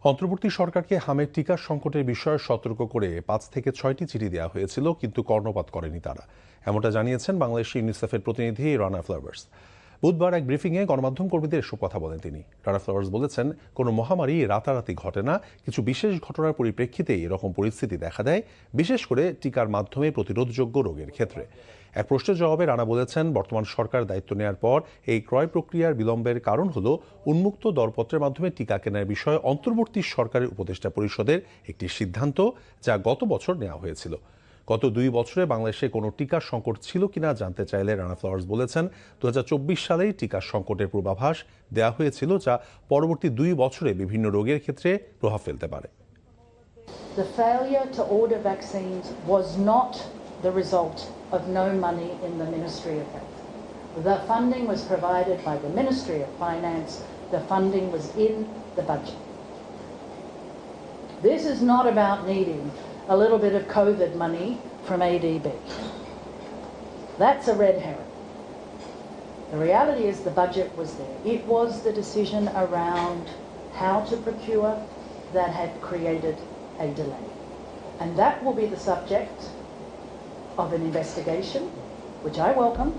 অন্তর্বর্তী সরকারকে হামের টিকা সংকটের বিষয়ে সতর্ক করে ৫ থেকে ৬টি চিঠি দেওয়া হয়েছিল, কিন্তু কর্ণপাত করেনি তারা। এমনটা জানিয়েছেন বাংলাদেশ ইউনিসেফের প্রতিনিধি রানা ফ্লাওয়ার্স। বুধবার এক ব্রিফিংয়ে গণমাধ্যম কর্মীদের এসব কথা বলেন তিনি। রানা ফ্লাওয়ার্স বলেছেন, কোনো মহামারী রাতারাতি ঘটে না, কিছু বিশেষ ঘটনার পরিপ্রেক্ষিতেই এরকম পরিস্থিতি দেখা দেয়, বিশেষ করে টিকার মাধ্যমে প্রতিরোধযোগ্য রোগের ক্ষেত্রে। এক প্রশ্নের জবাবে রানা বলেছেন, বর্তমান সরকার দায়িত্ব নেওয়ার পর এই ক্রয় প্রক্রিয়ার বিলম্বের কারণ হল উন্মুক্ত দরপত্রের মাধ্যমে টিকা কেনার বিষয়ে অন্তর্বর্তী সরকারের উপদেষ্টা পরিষদের একটি সিদ্ধান্ত, যা গত বছর নেওয়া হয়েছিল। গত ২ বছরে বাংলাদেশে কোনো টিকার সংকট ছিল কিনা জানতে চাইলে রানা ফ্লাওয়ার্স বলেছেন, ২০২৪ সালেই টিকার সংকটের পূর্বাভাস দেওয়া হয়েছিল, যা পরবর্তী ২ বছরে বিভিন্ন রোগের ক্ষেত্রে প্রভাব ফেলতে পারে। The failure to order vaccines was not the result of no money in the Ministry of Health. The funding was provided by the Ministry of Finance. The funding was in the budget. This is not about needing a little bit of COVID money from ADB. That's a red herring. The reality is the budget was there. It was the decision around how to procure that had created a delay. And that will be the subject of an investigation, which I welcome,